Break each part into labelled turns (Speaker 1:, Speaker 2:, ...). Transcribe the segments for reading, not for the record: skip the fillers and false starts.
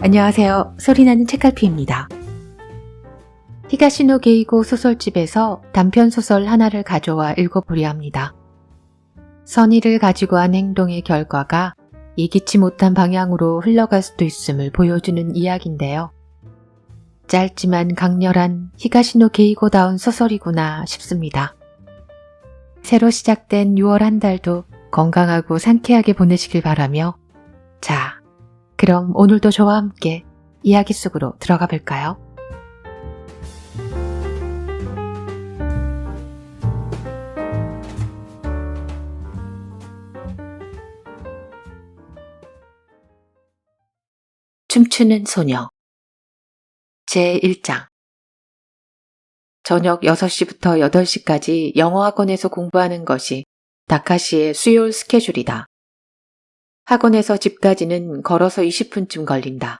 Speaker 1: 안녕하세요. 소리나는 책갈피입니다. 히가시노 게이고 소설집에서 단편소설 하나를 가져와 읽어보려 합니다. 선의를 가지고 한 행동의 결과가 예기치 못한 방향으로 흘러갈 수도 있음을 보여주는 이야기인데요. 짧지만 강렬한 히가시노 게이고다운 소설이구나 싶습니다. 새로 시작된 6월 한 달도 건강하고 상쾌하게 보내시길 바라며 자, 그럼 오늘도 저와 함께 이야기 속으로 들어가 볼까요? 춤추는 소녀 제1장 저녁 6시부터 8시까지 영어학원에서 공부하는 것이 다카시의 수요일 스케줄이다. 학원에서 집까지는 걸어서 20분쯤 걸린다.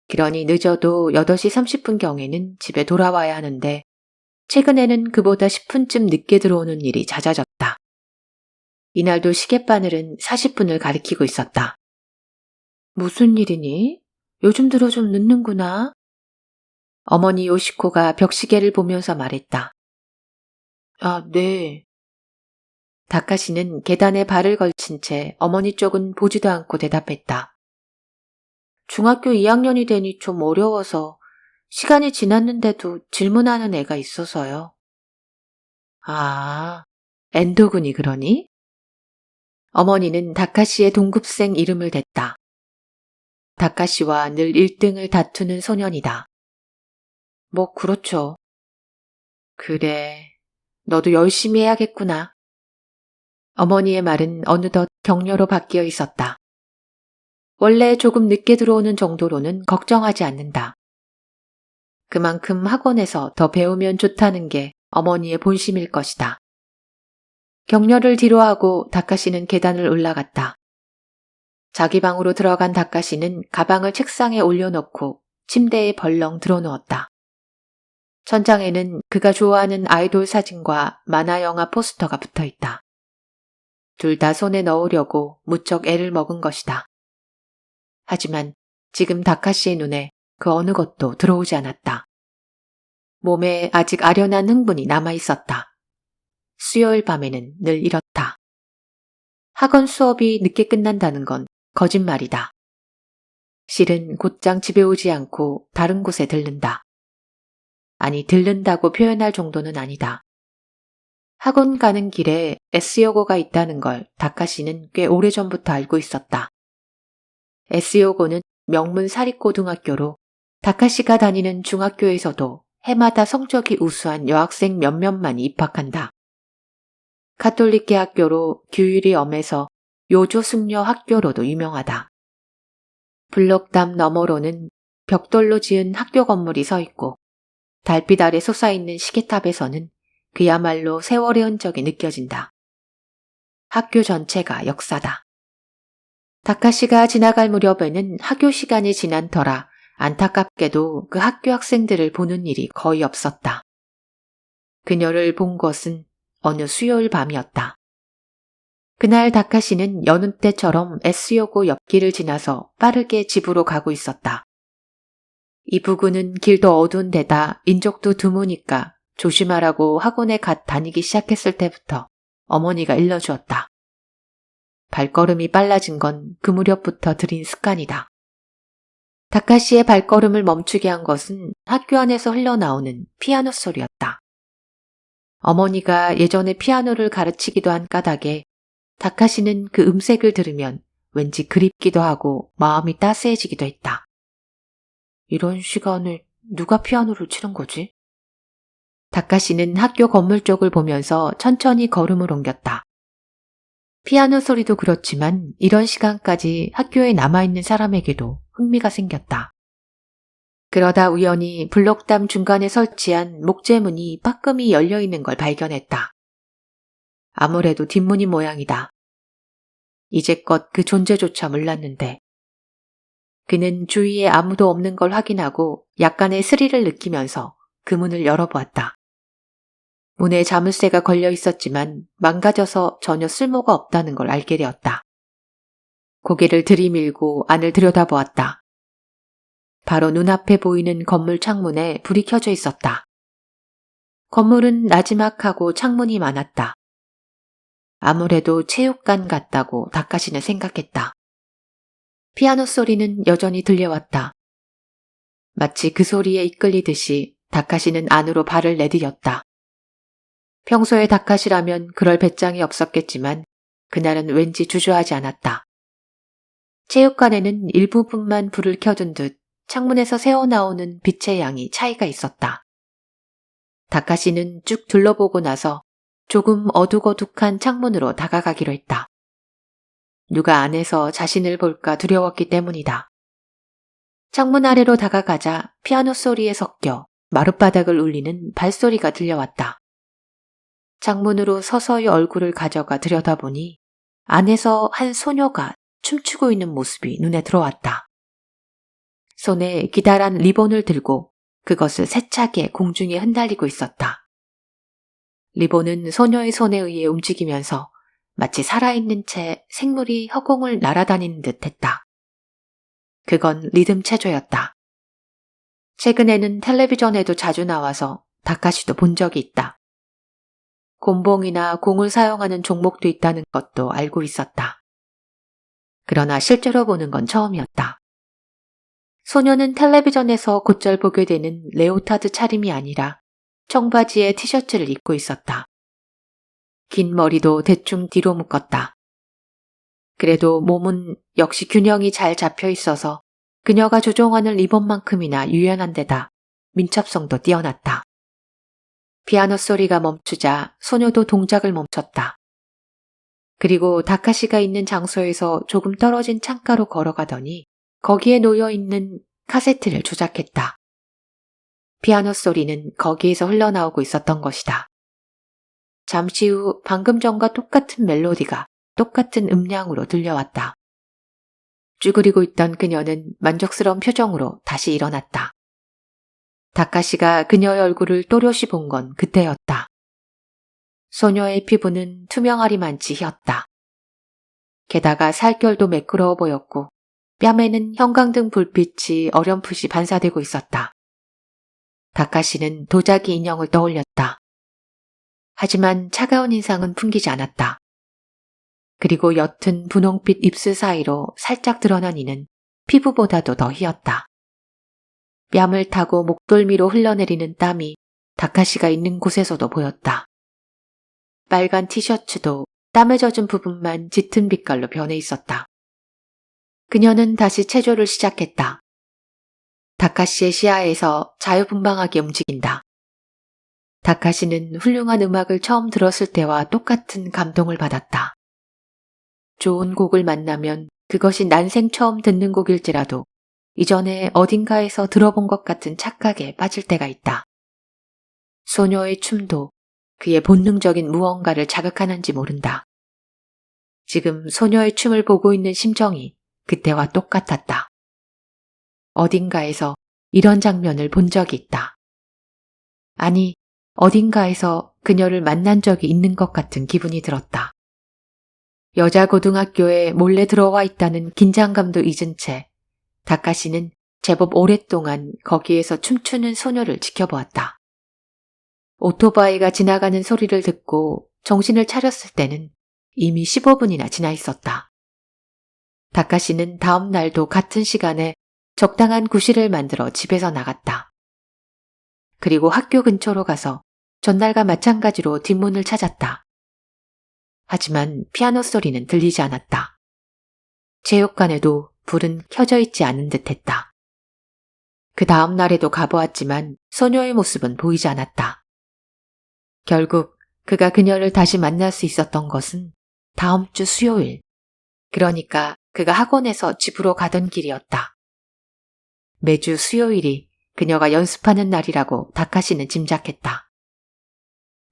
Speaker 1: 그러니 늦어도 8시 30분경에는 집에 돌아와야 하는데 최근에는 그보다 10분쯤 늦게 들어오는 일이 잦아졌다. 이날도 시계바늘은 40분을 가리키고 있었다. 무슨 일이니? 요즘 들어 좀 늦는구나. 어머니 요시코가 벽시계를 보면서 말했다. 아, 네. 다카시는 계단에 발을 걸친 채 어머니 쪽은 보지도 않고 대답했다. 중학교 2학년이 되니 좀 어려워서 시간이 지났는데도 질문하는 애가 있어서요. 아, 엔도군이 그러니? 어머니는 다카시의 동급생 이름을 댔다. 다카시와 늘 1등을 다투는 소년이다. 뭐 그렇죠. 그래, 너도 열심히 해야겠구나. 어머니의 말은 어느덧 격려로 바뀌어 있었다. 원래 조금 늦게 들어오는 정도로는 걱정하지 않는다. 그만큼 학원에서 더 배우면 좋다는 게 어머니의 본심일 것이다. 격려를 뒤로하고 다카시는 계단을 올라갔다. 자기 방으로 들어간 다카시는 가방을 책상에 올려놓고 침대에 벌렁 들어누웠다. 천장에는 그가 좋아하는 아이돌 사진과 만화 영화 포스터가 붙어있다. 둘 다 손에 넣으려고 무척 애를 먹은 것이다. 하지만 지금 다카시의 눈에 그 어느 것도 들어오지 않았다. 몸에 아직 아련한 흥분이 남아있었다. 수요일 밤에는 늘 이렇다. 학원 수업이 늦게 끝난다는 건 거짓말이다. 실은 곧장 집에 오지 않고 다른 곳에 들른다. 아니, 들른다고 표현할 정도는 아니다. 학원 가는 길에 S여고가 있다는 걸 다카시는 꽤 오래전부터 알고 있었다. S여고는 명문 사립고등학교로 다카시가 다니는 중학교에서도 해마다 성적이 우수한 여학생 몇몇만이 입학한다. 가톨릭계 학교로 규율이 엄해서 요조승려 학교로도 유명하다. 블록담 너머로는 벽돌로 지은 학교 건물이 서 있고 달빛 아래 솟아있는 시계탑에서는 그야말로 세월의 흔적이 느껴진다. 학교 전체가 역사다. 다카시가 지나갈 무렵에는 학교 시간이 지난 터라 안타깝게도 그 학교 학생들을 보는 일이 거의 없었다. 그녀를 본 것은 어느 수요일 밤이었다. 그날 다카시는 여느 때처럼 S여고 옆길을 지나서 빠르게 집으로 가고 있었다. 이 부근은 길도 어두운 데다 인적도 드무니까 조심하라고 학원에 갓 다니기 시작했을 때부터 어머니가 일러주었다. 발걸음이 빨라진 건 그 무렵부터 들인 습관이다. 다카시의 발걸음을 멈추게 한 것은 학교 안에서 흘러나오는 피아노 소리였다. 어머니가 예전에 피아노를 가르치기도 한 까닭에 다카시는 그 음색을 들으면 왠지 그립기도 하고 마음이 따스해지기도 했다. 이런 시간에 누가 피아노를 치는 거지? 다카시는 학교 건물 쪽을 보면서 천천히 걸음을 옮겼다. 피아노 소리도 그렇지만 이런 시간까지 학교에 남아있는 사람에게도 흥미가 생겼다. 그러다 우연히 블록담 중간에 설치한 목재문이 빠끔히 열려있는 걸 발견했다. 아무래도 뒷문이 모양이다. 이제껏 그 존재조차 몰랐는데. 그는 주위에 아무도 없는 걸 확인하고 약간의 스릴을 느끼면서 그 문을 열어보았다. 문에 자물쇠가 걸려 있었지만 망가져서 전혀 쓸모가 없다는 걸 알게 되었다. 고개를 들이밀고 안을 들여다보았다. 바로 눈앞에 보이는 건물 창문에 불이 켜져 있었다. 건물은 나지막하고 창문이 많았다. 아무래도 체육관 같다고 다카시는 생각했다. 피아노 소리는 여전히 들려왔다. 마치 그 소리에 이끌리듯이 다카시는 안으로 발을 내디뎠다. 평소에 다카시라면 그럴 배짱이 없었겠지만 그날은 왠지 주저하지 않았다. 체육관에는 일부분만 불을 켜둔 듯 창문에서 새어나오는 빛의 양이 차이가 있었다. 다카시는 쭉 둘러보고 나서 조금 어둑어둑한 창문으로 다가가기로 했다. 누가 안에서 자신을 볼까 두려웠기 때문이다. 창문 아래로 다가가자 피아노 소리에 섞여 마룻바닥을 울리는 발소리가 들려왔다. 창문으로 서서히 얼굴을 가져가 들여다보니 안에서 한 소녀가 춤추고 있는 모습이 눈에 들어왔다. 손에 기다란 리본을 들고 그것을 세차게 공중에 흩날리고 있었다. 리본은 소녀의 손에 의해 움직이면서 마치 살아있는 채 생물이 허공을 날아다니는 듯 했다. 그건 리듬 체조였다. 최근에는 텔레비전에도 자주 나와서 다카시도 본 적이 있다. 곤봉이나 공을 사용하는 종목도 있다는 것도 알고 있었다. 그러나 실제로 보는 건 처음이었다. 소녀는 텔레비전에서 곧잘 보게 되는 레오타드 차림이 아니라 청바지에 티셔츠를 입고 있었다. 긴 머리도 대충 뒤로 묶었다. 그래도 몸은 역시 균형이 잘 잡혀 있어서 그녀가 조종하는 리본만큼이나 유연한 데다 민첩성도 뛰어났다. 피아노 소리가 멈추자 소녀도 동작을 멈췄다. 그리고 다카시가 있는 장소에서 조금 떨어진 창가로 걸어가더니 거기에 놓여있는 카세트를 조작했다. 피아노 소리는 거기에서 흘러나오고 있었던 것이다. 잠시 후 방금 전과 똑같은 멜로디가 똑같은 음량으로 들려왔다. 쭈그리고 있던 그녀는 만족스러운 표정으로 다시 일어났다. 다카시가 그녀의 얼굴을 또렷이 본 건 그때였다. 소녀의 피부는 투명하리만치 휘었다. 게다가 살결도 매끄러워 보였고 뺨에는 형광등 불빛이 어렴풋이 반사되고 있었다. 다카시는 도자기 인형을 떠올렸다. 하지만 차가운 인상은 풍기지 않았다. 그리고 옅은 분홍빛 입술 사이로 살짝 드러난 이는 피부보다도 더 휘었다. 뺨을 타고 목덜미로 흘러내리는 땀이 다카시가 있는 곳에서도 보였다. 빨간 티셔츠도 땀에 젖은 부분만 짙은 빛깔로 변해 있었다. 그녀는 다시 체조를 시작했다. 다카시의 시야에서 자유분방하게 움직인다. 다카시는 훌륭한 음악을 처음 들었을 때와 똑같은 감동을 받았다. 좋은 곡을 만나면 그것이 난생 처음 듣는 곡일지라도 이전에 어딘가에서 들어본 것 같은 착각에 빠질 때가 있다. 소녀의 춤도 그의 본능적인 무언가를 자극하는지 모른다. 지금 소녀의 춤을 보고 있는 심정이 그때와 똑같았다. 어딘가에서 이런 장면을 본 적이 있다. 아니, 어딘가에서 그녀를 만난 적이 있는 것 같은 기분이 들었다. 여자 고등학교에 몰래 들어와 있다는 긴장감도 잊은 채 다카시는 제법 오랫동안 거기에서 춤추는 소녀를 지켜보았다. 오토바이가 지나가는 소리를 듣고 정신을 차렸을 때는 이미 15분이나 지나 있었다. 다카시는 다음 날도 같은 시간에 적당한 구실을 만들어 집에서 나갔다. 그리고 학교 근처로 가서 전날과 마찬가지로 뒷문을 찾았다. 하지만 피아노 소리는 들리지 않았다. 체육관에도 불은 켜져 있지 않은 듯했다. 그 다음 날에도 가보았지만 소녀의 모습은 보이지 않았다. 결국 그가 그녀를 다시 만날 수 있었던 것은 다음 주 수요일, 그러니까 그가 학원에서 집으로 가던 길이었다. 매주 수요일이 그녀가 연습하는 날이라고 다카시는 짐작했다.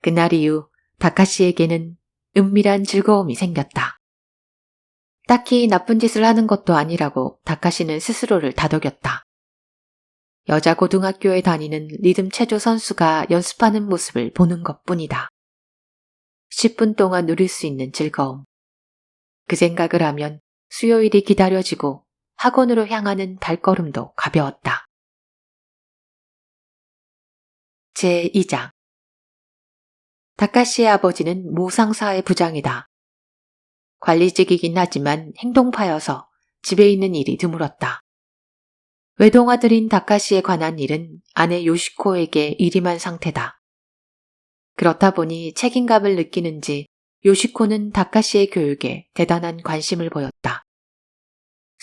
Speaker 1: 그날 이후 다카시에게는 은밀한 즐거움이 생겼다. 딱히 나쁜 짓을 하는 것도 아니라고 다카시는 스스로를 다독였다. 여자 고등학교에 다니는 리듬 체조 선수가 연습하는 모습을 보는 것뿐이다. 10분 동안 누릴 수 있는 즐거움. 그 생각을 하면 수요일이 기다려지고 학원으로 향하는 발걸음도 가벼웠다. 제2장 다카시의 아버지는 모 상사의 부장이다. 관리직이긴 하지만 행동파여서 집에 있는 일이 드물었다. 외동아들인 다카시에 관한 일은 아내 요시코에게 일임한 상태다. 그렇다 보니 책임감을 느끼는지 요시코는 다카시의 교육에 대단한 관심을 보였다.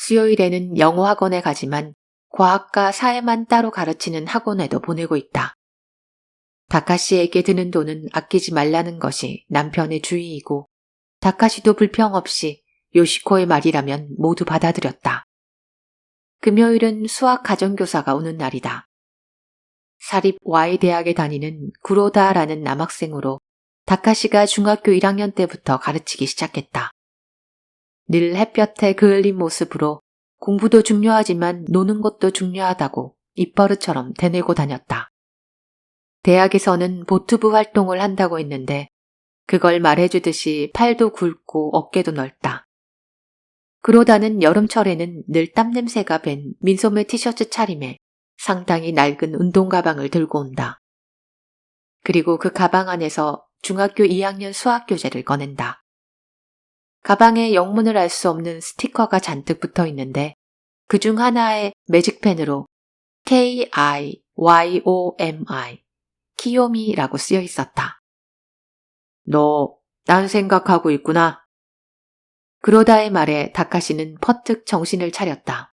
Speaker 1: 수요일에는 영어 학원에 가지만 과학과 사회만 따로 가르치는 학원에도 보내고 있다. 다카시에게 드는 돈은 아끼지 말라는 것이 남편의 주의이고 다카시도 불평 없이 요시코의 말이라면 모두 받아들였다. 금요일은 수학 가정교사가 오는 날이다. 사립 Y대학에 다니는 구로다라는 남학생으로 다카시가 중학교 1학년 때부터 가르치기 시작했다. 늘 햇볕에 그을린 모습으로 공부도 중요하지만 노는 것도 중요하다고 입버릇처럼 대내고 다녔다. 대학에서는 보투부 활동을 한다고 했는데 그걸 말해주듯이 팔도 굵고 어깨도 넓다. 그로다는 여름철에는 늘 땀냄새가 밴 민소매 티셔츠 차림에 상당히 낡은 운동 가방을 들고 온다. 그리고 그 가방 안에서 중학교 2학년 수학 교재를 꺼낸다. 가방에 영문을 알 수 없는 스티커가 잔뜩 붙어 있는데 그중 하나에 매직펜으로 KIYOMI, 키요미라고 쓰여 있었다. 너 딴 생각하고 있구나. 그로다의 말에 다카시는 퍼뜩 정신을 차렸다.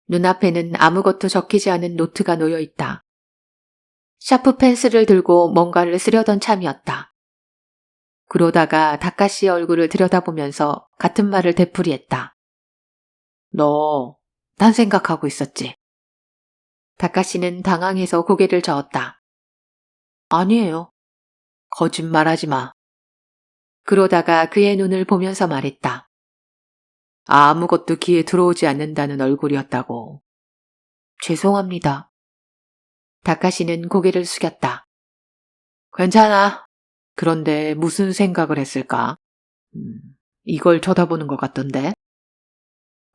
Speaker 1: 눈앞에는 아무것도 적히지 않은 노트가 놓여 있다. 샤프 펜슬을 들고 뭔가를 쓰려던 참이었다. 그로다가 다카시의 얼굴을 들여다보면서 같은 말을 되풀이했다. 너 딴 생각하고 있었지? 다카시는 당황해서 고개를 저었다. 아니에요. 거짓말하지 마. 그로다가 그의 눈을 보면서 말했다. 아무것도 귀에 들어오지 않는다는 얼굴이었다고. 죄송합니다. 다카시는 고개를 숙였다. 괜찮아. 그런데 무슨 생각을 했을까? 이걸 쳐다보는 것 같던데.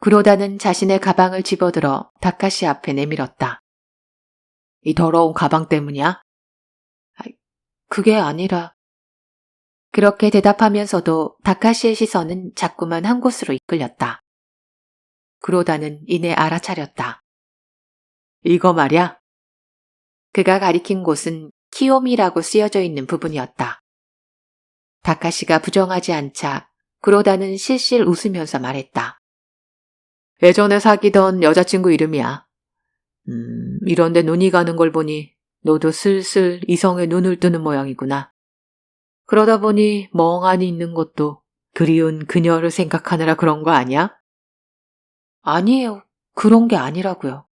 Speaker 1: 그로다는 자신의 가방을 집어들어 다카시 앞에 내밀었다. 이 더러운 가방 때문이야? 그게 아니라... 그렇게 대답하면서도 다카시의 시선은 자꾸만 한 곳으로 이끌렸다. 그로다는 이내 알아차렸다. 이거 말이야? 그가 가리킨 곳은 키요미라고 쓰여져 있는 부분이었다. 다카시가 부정하지 않자 그로다는 실실 웃으면서 말했다. 예전에 사귀던 여자친구 이름이야. 이런데 눈이 가는 걸 보니 너도 슬슬 이성에 눈을 뜨는 모양이구나. 그러다 보니 멍하니 있는 것도 그리운 그녀를 생각하느라 그런 거 아니야? 아니에요. 그런 게 아니라고요.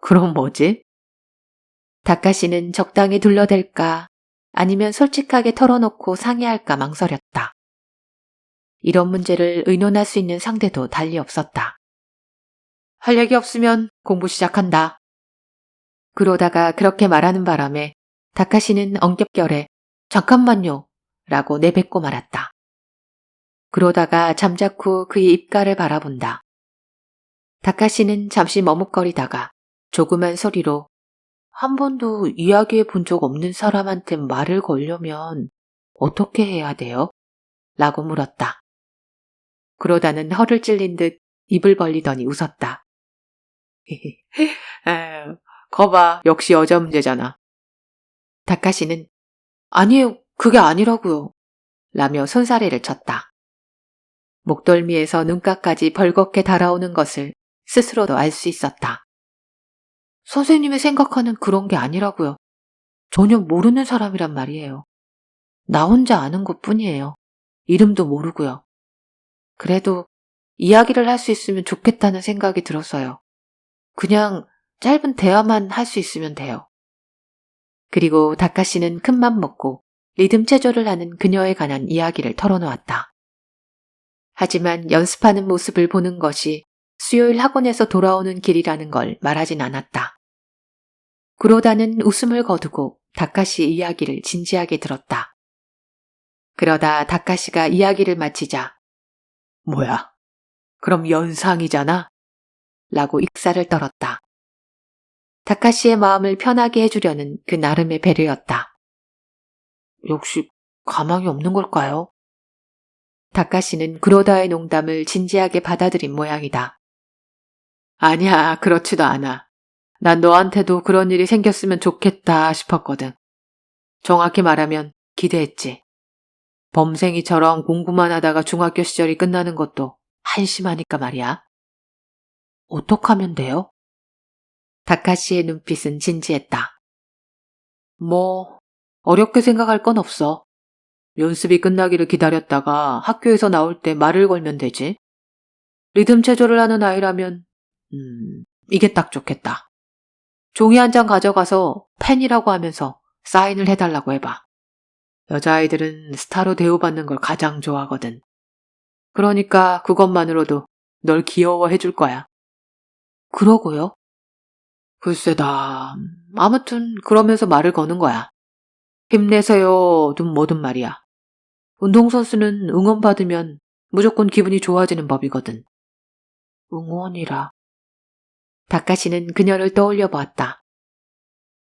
Speaker 1: 그럼 뭐지? 다카시는 적당히 둘러댈까 아니면 솔직하게 털어놓고 상의할까 망설였다. 이런 문제를 의논할 수 있는 상대도 달리 없었다. 할 얘기 없으면 공부 시작한다. 그러다가 그렇게 말하는 바람에 다카시는 엉겹결에 잠깐만요 라고 내뱉고 말았다. 그러다가 잠자코 그의 입가를 바라본다. 다카시는 잠시 머뭇거리다가 조그만 소리로 한 번도 이야기해 본 적 없는 사람한테 말을 걸려면 어떻게 해야 돼요? 라고 물었다. 그러다는 혀를 찔린 듯 입을 벌리더니 웃었다. 거봐, 역시 여자 문제잖아. 다카시는 아니에요, 그게 아니라고요. 라며 손사래를 쳤다. 목덜미에서 눈가까지 벌겋게 달아오는 것을 스스로도 알 수 있었다. 선생님이 생각하는 그런 게 아니라고요. 전혀 모르는 사람이란 말이에요. 나 혼자 아는 것뿐이에요. 이름도 모르고요. 그래도 이야기를 할 수 있으면 좋겠다는 생각이 들어서요. 그냥 짧은 대화만 할 수 있으면 돼요. 그리고 다카시는 큰맘 먹고 리듬 체조를 하는 그녀에 관한 이야기를 털어놓았다. 하지만 연습하는 모습을 보는 것이 수요일 학원에서 돌아오는 길이라는 걸 말하진 않았다. 그로다는 웃음을 거두고 다카시 이야기를 진지하게 들었다. 그러다 다카시가 이야기를 마치자 뭐야? 그럼 연상이잖아? 라고 익사를 떨었다. 다카시의 마음을 편하게 해주려는 그 나름의 배려였다. 역시 가망이 없는 걸까요? 다카시는 그로다의 농담을 진지하게 받아들인 모양이다. 아니야, 그렇지도 않아. 난 너한테도 그런 일이 생겼으면 좋겠다 싶었거든. 정확히 말하면 기대했지. 범생이처럼 공부만 하다가 중학교 시절이 끝나는 것도 한심하니까 말이야. 어떡하면 돼요? 다카시의 눈빛은 진지했다. 어렵게 생각할 건 없어. 연습이 끝나기를 기다렸다가 학교에서 나올 때 말을 걸면 되지. 리듬 체조를 하는 아이라면, 이게 딱 좋겠다. 종이 한 장 가져가서 팬이라고 하면서 사인을 해달라고 해봐. 여자아이들은 스타로 대우받는 걸 가장 좋아하거든. 그러니까 그것만으로도 널 귀여워해 줄 거야. 그러고요? 글쎄다. 아무튼 그러면서 말을 거는 거야. 힘내세요든 뭐든 말이야. 운동선수는 응원받으면 무조건 기분이 좋아지는 법이거든. 응원이라. 다카시는 그녀를 떠올려 보았다.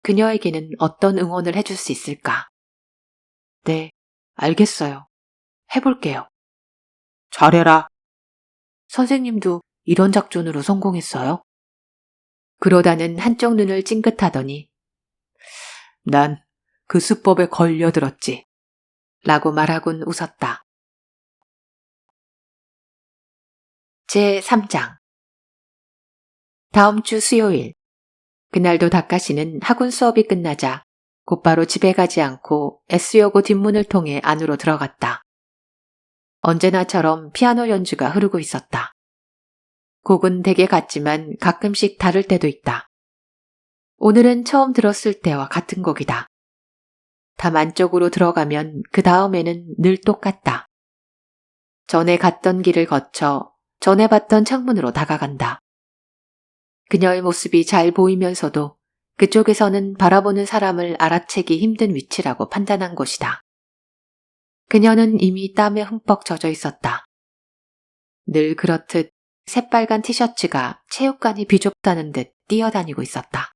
Speaker 1: 그녀에게는 어떤 응원을 해줄 수 있을까? 네, 알겠어요. 해볼게요. 잘해라. 선생님도 이런 작전으로 성공했어요? 그러다는 한쪽 눈을 찡긋하더니 난 그 수법에 걸려들었지. 라고 말하곤 웃었다. 제3장 다음 주 수요일. 그날도 다카시는 학원 수업이 끝나자 곧바로 집에 가지 않고 S여고 뒷문을 통해 안으로 들어갔다. 언제나처럼 피아노 연주가 흐르고 있었다. 곡은 대개 같지만 가끔씩 다를 때도 있다. 오늘은 처음 들었을 때와 같은 곡이다. 담 안쪽으로 들어가면 그 다음에는 늘 똑같다. 전에 갔던 길을 거쳐 전에 봤던 창문으로 다가간다. 그녀의 모습이 잘 보이면서도 그쪽에서는 바라보는 사람을 알아채기 힘든 위치라고 판단한 곳이다. 그녀는 이미 땀에 흠뻑 젖어 있었다. 늘 그렇듯 새빨간 티셔츠가 체육관이 비좁다는 듯 뛰어다니고 있었다.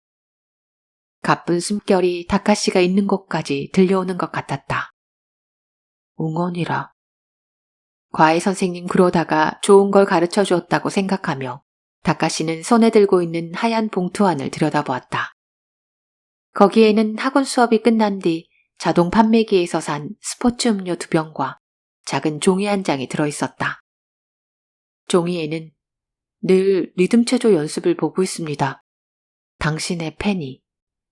Speaker 1: 가쁜 숨결이 다카시가 있는 곳까지 들려오는 것 같았다. 응원이라. 과외 선생님 그러다가 좋은 걸 가르쳐 주었다고 생각하며 다카시는 손에 들고 있는 하얀 봉투 안을 들여다보았다. 거기에는 학원 수업이 끝난 뒤 자동 판매기에서 산 스포츠 음료 2병과 작은 종이 한 장이 들어있었다. 종이에는 늘 리듬 체조 연습을 보고 있습니다. 당신의 팬이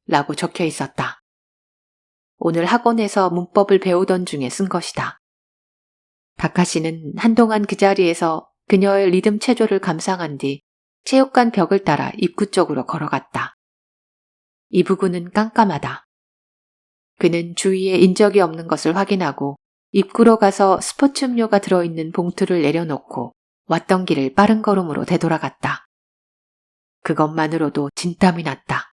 Speaker 1: 라고 적혀 있었다. 오늘 학원에서 문법을 배우던 중에 쓴 것이다. 다카시는 한동안 그 자리에서 그녀의 리듬 체조를 감상한 뒤 체육관 벽을 따라 입구 쪽으로 걸어갔다. 입구는 깜깜하다. 그는 주위에 인적이 없는 것을 확인하고 입구로 가서 스포츠 음료가 들어있는 봉투를 내려놓고 왔던 길을 빠른 걸음으로 되돌아갔다. 그것만으로도 진땀이 났다.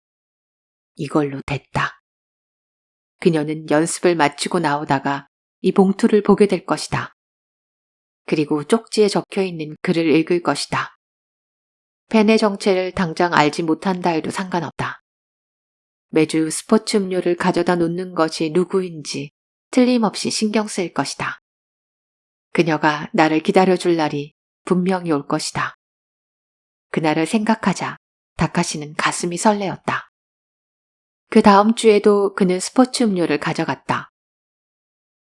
Speaker 1: 이걸로 됐다. 그녀는 연습을 마치고 나오다가 이 봉투를 보게 될 것이다. 그리고 쪽지에 적혀있는 글을 읽을 것이다. 팬의 정체를 당장 알지 못한다 해도 상관없다. 매주 스포츠 음료를 가져다 놓는 것이 누구인지 틀림없이 신경 쓰일 것이다. 그녀가 나를 기다려줄 날이 분명히 올 것이다. 그날을 생각하자 다카시는 가슴이 설레었다. 그 다음 주에도 그는 스포츠 음료를 가져갔다.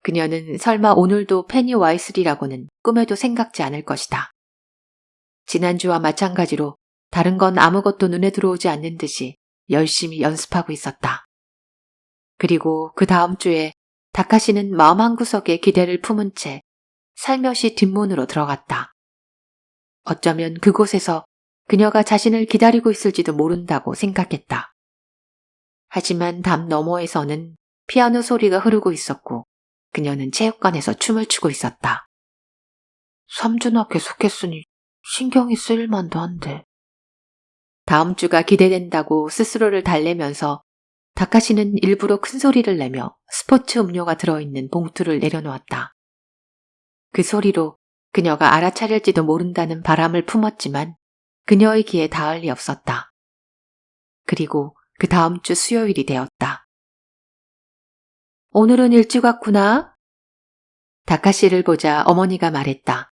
Speaker 1: 그녀는 설마 오늘도 팬이 와 있으리라고는 꿈에도 생각지 않을 것이다. 지난주와 마찬가지로 다른 건 아무것도 눈에 들어오지 않는 듯이 열심히 연습하고 있었다. 그리고 그 다음 주에 다카시는 마음 한구석에 기대를 품은 채 살며시 뒷문으로 들어갔다. 어쩌면 그곳에서 그녀가 자신을 기다리고 있을지도 모른다고 생각했다. 하지만 담 너머에서는 피아노 소리가 흐르고 있었고 그녀는 체육관에서 춤을 추고 있었다. 삼준학회 속했으니 신경이 쓰일 만도 한데. 다음 주가 기대된다고 스스로를 달래면서 다카시는 일부러 큰 소리를 내며 스포츠 음료가 들어있는 봉투를 내려놓았다. 그 소리로 그녀가 알아차릴지도 모른다는 바람을 품었지만 그녀의 귀에 닿을 리 없었다. 그리고 그 다음 주 수요일이 되었다. 오늘은 일찍 왔구나. 다카시를 보자 어머니가 말했다.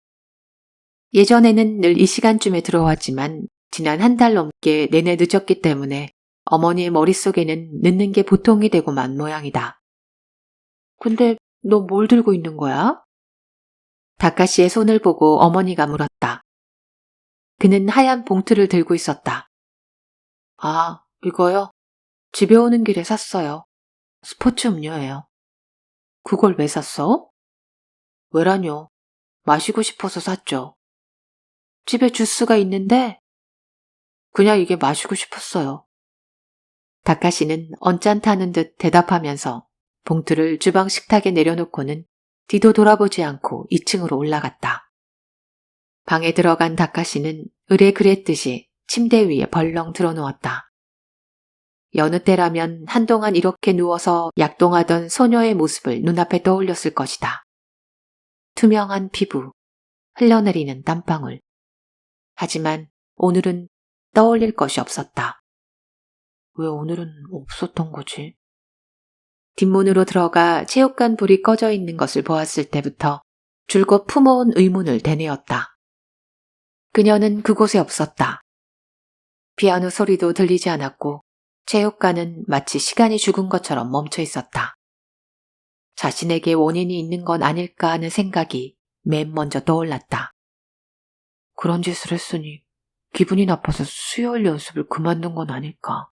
Speaker 1: 예전에는 늘 이 시간쯤에 들어왔지만 지난 한 달 넘게 내내 늦었기 때문에 어머니의 머릿속에는 늦는 게 보통이 되고 만 모양이다. 근데 너 뭘 들고 있는 거야? 다카시의 손을 보고 어머니가 물었다. 그는 하얀 봉투를 들고 있었다. 아, 이거요? 집에 오는 길에 샀어요. 스포츠 음료예요. 그걸 왜 샀어? 왜라뇨? 마시고 싶어서 샀죠. 집에 주스가 있는데 그냥 이게 마시고 싶었어요. 다카시는 언짢다는 듯 대답하면서 봉투를 주방 식탁에 내려놓고는 뒤도 돌아보지 않고 2층으로 올라갔다. 방에 들어간 다카시는 의뢰 그랬듯이 침대 위에 벌렁 드러누웠다. 여느 때라면 한동안 이렇게 누워서 약동하던 소녀의 모습을 눈앞에 떠올렸을 것이다. 투명한 피부, 흘러내리는 땀방울. 하지만 오늘은 떠올릴 것이 없었다. 왜 오늘은 없었던 거지? 뒷문으로 들어가 체육관 불이 꺼져 있는 것을 보았을 때부터 줄곧 품어온 의문을 되뇌었다. 그녀는 그곳에 없었다. 피아노 소리도 들리지 않았고 체육관은 마치 시간이 죽은 것처럼 멈춰 있었다. 자신에게 원인이 있는 건 아닐까 하는 생각이 맨 먼저 떠올랐다. 그런 짓을 했으니 기분이 나빠서 수요일 연습을 그만둔 건 아닐까.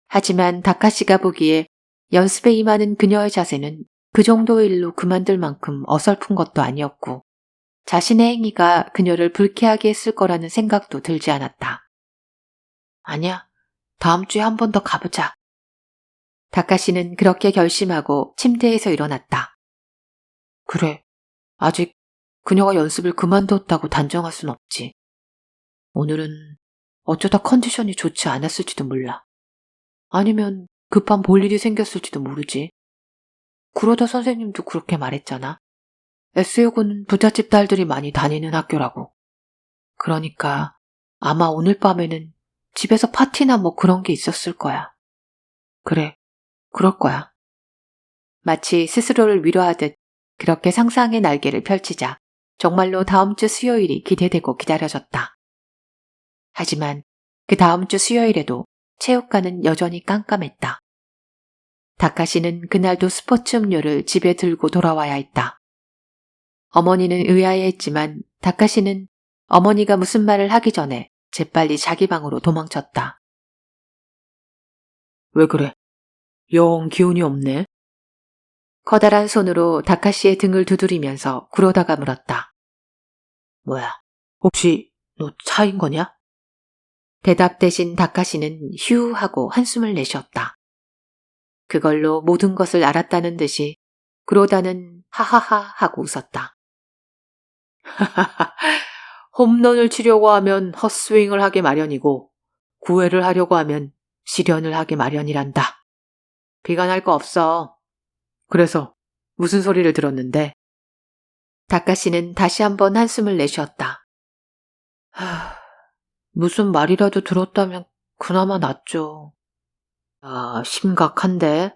Speaker 1: 하지만 다카시가 보기에 연습에 임하는 그녀의 자세는 그 정도의 일로 그만둘 만큼 어설픈 것도 아니었고 자신의 행위가 그녀를 불쾌하게 했을 거라는 생각도 들지 않았다. 아니야, 다음 주에 한 번 더 가보자. 다카시는 그렇게 결심하고 침대에서 일어났다. 그래, 아직 그녀가 연습을 그만뒀다고 단정할 순 없지. 오늘은 어쩌다 컨디션이 좋지 않았을지도 몰라. 아니면 급한 볼일이 생겼을지도 모르지. 그러다 선생님도 그렇게 말했잖아. S여고는 부잣집 딸들이 많이 다니는 학교라고. 그러니까 아마 오늘 밤에는 집에서 파티나 뭐 그런 게 있었을 거야. 그래, 그럴 거야. 마치 스스로를 위로하듯 그렇게 상상의 날개를 펼치자 정말로 다음 주 수요일이 기대되고 기다려졌다. 하지만 그 다음 주 수요일에도 체육관은 여전히 깜깜했다. 다카시는 그날도 스포츠 음료를 집에 들고 돌아와야 했다. 어머니는 의아해했지만 다카시는 어머니가 무슨 말을 하기 전에 재빨리 자기 방으로 도망쳤다. 왜 그래? 영 기운이 없네. 커다란 손으로 다카시의 등을 두드리면서 구로다가 물었다. 뭐야, 혹시 너 차인 거냐? 대답 대신 다카시는 휴 하고 한숨을 내쉬었다. 그걸로 모든 것을 알았다는 듯이 구로다는 하하하 하고 웃었다. 하하하, 홈런을 치려고 하면 헛스윙을 하게 마련이고 구회를 하려고 하면 실현을 하게 마련이란다. 비관할 거 없어. 그래서 무슨 소리를 들었는데? 다카시는 다시 한번 한숨을 내쉬었다. 무슨 말이라도 들었다면 그나마 낫죠. 아, 심각한데?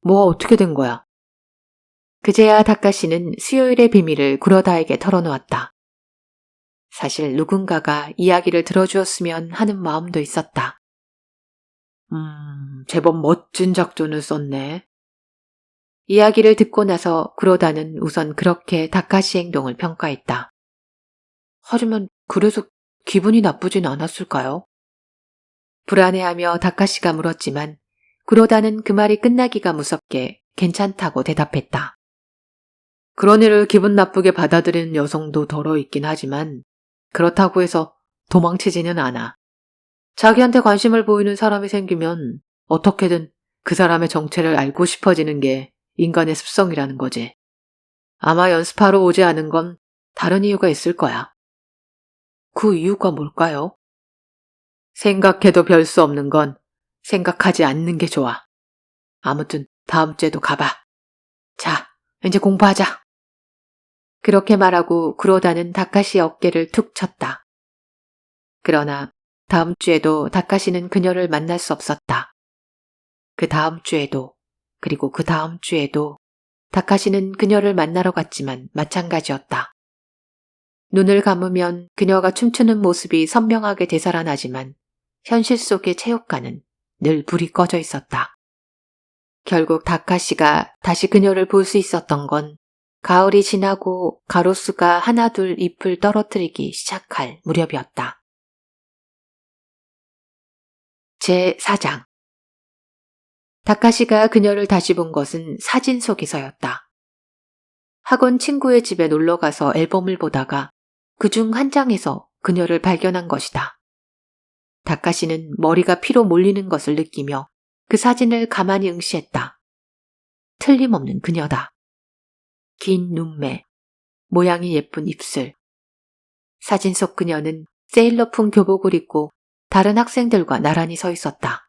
Speaker 1: 뭐가 어떻게 된 거야? 그제야 다카시는 수요일의 비밀을 구로다에게 털어놓았다. 사실 누군가가 이야기를 들어주었으면 하는 마음도 있었다. 제법 멋진 작전을 썼네. 이야기를 듣고 나서 구로다는 우선 그렇게 다카시 행동을 평가했다. 하지만 그래서 기분이 나쁘진 않았을까요? 불안해하며 다카시가 물었지만 구로다는 그 말이 끝나기가 무섭게 괜찮다고 대답했다. 그런 일을 기분 나쁘게 받아들이는 여성도 덜어 있긴 하지만 그렇다고 해서 도망치지는 않아. 자기한테 관심을 보이는 사람이 생기면 어떻게든 그 사람의 정체를 알고 싶어지는 게 인간의 습성이라는 거지. 아마 연습하러 오지 않은 건 다른 이유가 있을 거야. 그 이유가 뭘까요? 생각해도 별 수 없는 건 생각하지 않는 게 좋아. 아무튼 다음 주에도 가봐. 자, 이제 공부하자. 그렇게 말하고 구로다는 다카시의 어깨를 툭 쳤다. 그러나 다음 주에도 다카시는 그녀를 만날 수 없었다. 그 다음 주에도, 그리고 그 다음 주에도 다카시는 그녀를 만나러 갔지만 마찬가지였다. 눈을 감으면 그녀가 춤추는 모습이 선명하게 되살아나지만 현실 속의 체육관은 늘 불이 꺼져 있었다. 결국 다카시가 다시 그녀를 볼 수 있었던 건 가을이 지나고 가로수가 하나둘 잎을 떨어뜨리기 시작할 무렵이었다. 제4장. 다카시가 그녀를 다시 본 것은 사진 속에서였다. 학원 친구의 집에 놀러가서 앨범을 보다가 그중 한 장에서 그녀를 발견한 것이다. 다카시는 머리가 피로 몰리는 것을 느끼며 그 사진을 가만히 응시했다. 틀림없는 그녀다. 긴 눈매, 모양이 예쁜 입술. 사진 속 그녀는 세일러풍 교복을 입고 다른 학생들과 나란히 서 있었다.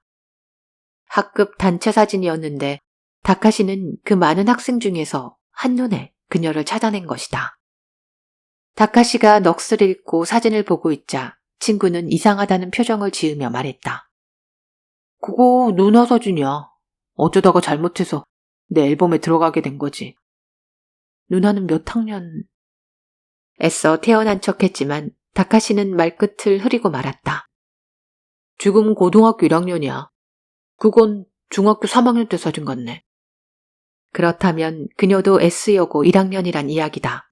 Speaker 1: 학급 단체 사진이었는데 다카시는 그 많은 학생 중에서 한눈에 그녀를 찾아낸 것이다. 다카시가 넋을 잃고 사진을 보고 있자 친구는 이상하다는 표정을 지으며 말했다. 그거 누나 사진이야. 어쩌다가 잘못해서 내 앨범에 들어가게 된 거지. 누나는 몇 학년? 애써 태어난 척했지만 다카시는 말끝을 흐리고 말았다. 지금 고등학교 1학년이야. 그건 중학교 3학년 때 사진 같네. 그렇다면 그녀도 S여고 1학년이란 이야기다.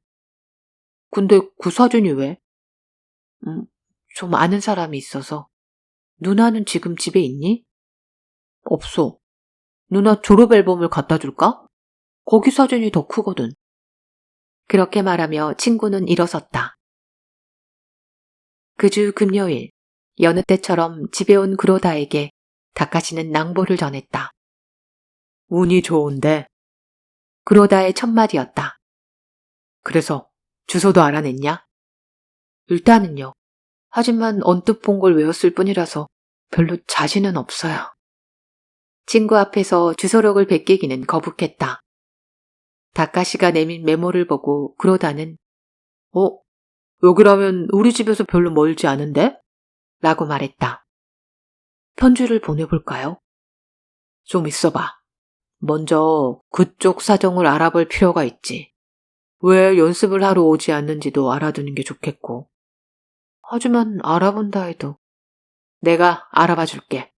Speaker 1: 근데 그 사진이 왜? 좀 아는 사람이 있어서. 누나는 지금 집에 있니? 없어. 누나 졸업 앨범을 갖다 줄까? 거기 사진이 더 크거든. 그렇게 말하며 친구는 일어섰다. 그 주 금요일, 여느 때처럼 집에 온 구로다에게 다카시는 낭보를 전했다. 운이 좋은데. 구로다의 첫마디였다. 그래서 주소도 알아냈냐? 일단은요. 하지만 언뜻 본 걸 외웠을 뿐이라서 별로 자신은 없어요. 친구 앞에서 주소록을 베끼기는 거북했다. 다카시가 내민 메모를 보고 구로다는 여기라면 우리 집에서 별로 멀지 않은데? 라고 말했다. 편지를 보내볼까요? 좀 있어봐. 먼저 그쪽 사정을 알아볼 필요가 있지. 왜 연습을 하러 오지 않는지도 알아두는 게 좋겠고. 하지만 알아본다 해도 내가 알아봐 줄게.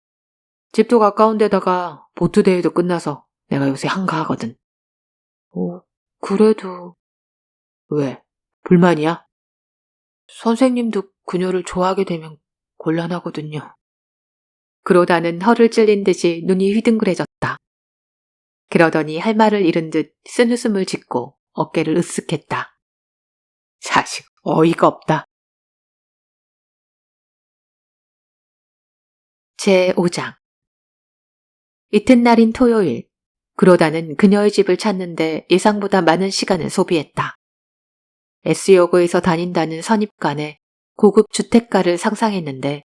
Speaker 1: 집도 가까운 데다가 보트 대회도 끝나서 내가 요새 한가하거든. 그래도... 왜? 불만이야? 선생님도 그녀를 좋아하게 되면 곤란하거든요. 그러다는 허를 찔린 듯이 눈이 휘둥그레졌다. 그러더니 할 말을 잃은 듯 쓴웃음을 짓고 어깨를 으쓱했다. 자식, 어이가 없다. 제5장. 이튿날인 토요일, 그러다는 그녀의 집을 찾는데 예상보다 많은 시간을 소비했다. S여고에서 다닌다는 선입관에 고급 주택가를 상상했는데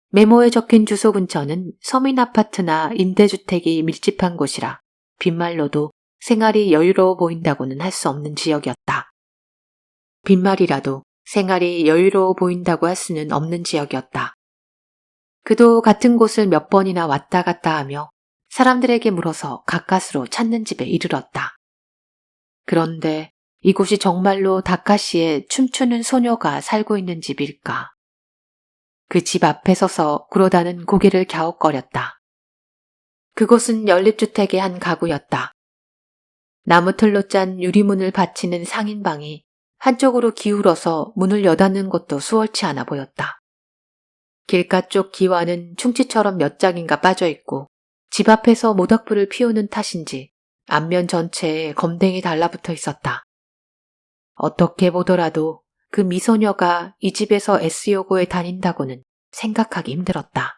Speaker 1: 메모에 적힌 주소 근처는 서민 아파트나 임대주택이 밀집한 곳이라 빈말로도 생활이 여유로워 보인다고는 할 수 없는 지역이었다. 빈말이라도 생활이 여유로워 보인다고 할 수는 없는 지역이었다. 그도 같은 곳을 몇 번이나 왔다 갔다 하며 사람들에게 물어서 가까스로 찾는 집에 이르렀다. 그런데 이곳이 정말로 다카시의 춤추는 소녀가 살고 있는 집일까? 그 집 앞에 서서 구로다는 고개를 갸웃거렸다. 그곳은 연립주택의 한 가구였다. 나무틀로 짠 유리문을 받치는 상인방이 한쪽으로 기울어서 문을 여닫는 것도 수월치 않아 보였다. 길가 쪽 기와는 충치처럼 몇 장인가 빠져있고 집 앞에서 모닥불을 피우는 탓인지 앞면 전체에 검댕이 달라붙어 있었다. 어떻게 보더라도 그 미소녀가 이 집에서 S여고에 다닌다고는 생각하기 힘들었다.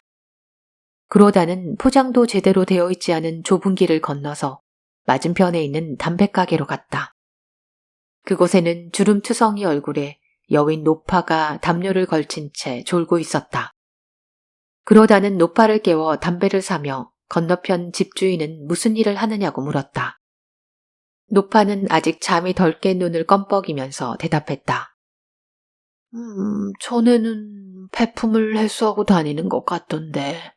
Speaker 1: 그러다는 포장도 제대로 되어 있지 않은 좁은 길을 건너서 맞은편에 있는 담배가게로 갔다. 그곳에는 주름투성이 얼굴에 여윈 노파가 담요를 걸친 채 졸고 있었다. 그러다는 노파를 깨워 담배를 사며 건너편 집주인은 무슨 일을 하느냐고 물었다. 노파는 아직 잠이 덜 깬 눈을 껌뻑이면서 대답했다. 전에는 배품을 해소하고 다니는 것 같던데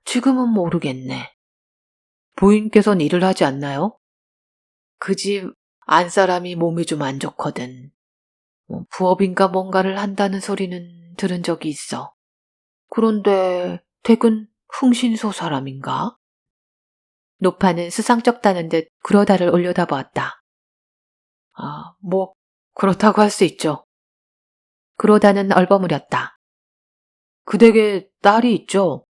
Speaker 1: 지금은 모르겠네. 부인께서는 일을 하지 않나요? 그 집 안사람이 몸이 좀 안 좋거든. 부업인가 뭔가를 한다는 소리는 들은 적이 있어. 그런데 댁은 흥신소 사람인가? 노파는 수상쩍다는 듯 그러다를 올려다보았다. 그렇다고 할 수 있죠. 그러다는 얼버무렸다. 그 댁에 딸이 있죠?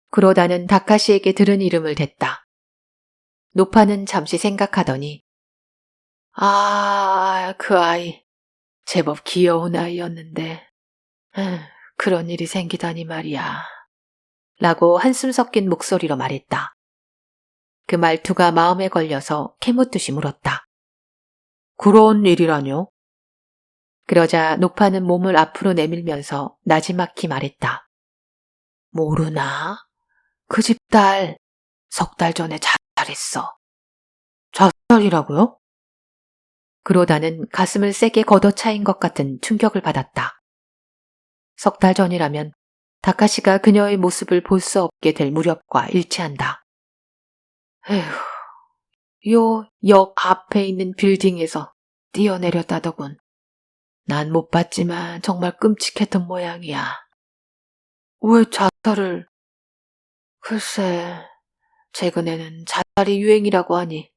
Speaker 1: 그러다는 다카시에게 들은 이름을 댔다. 노파는 잠시 생각하더니 그 아이 제법 귀여운 아이였는데 그런 일이 생기다니 말이야 라고 한숨 섞인 목소리로 말했다. 그 말투가 마음에 걸려서 캐묻듯이 물었다. 그런 일이라뇨? 그러자 노파는 몸을 앞으로 내밀면서 나지막히 말했다. 모르나? 그 집 딸 석 달 전에 자살했어. 자살이라고요? 그러다는 가슴을 세게 걷어차인 것 같은 충격을 받았다. 석 달 전이라면 다카시가 그녀의 모습을 볼 수 없게 될 무렵과 일치한다. 요 역 앞에 있는 빌딩에서 뛰어내렸다더군. 난 못 봤지만 정말 끔찍했던 모양이야. 왜 자살을? 글쎄, 최근에는 자살이 유행이라고 하니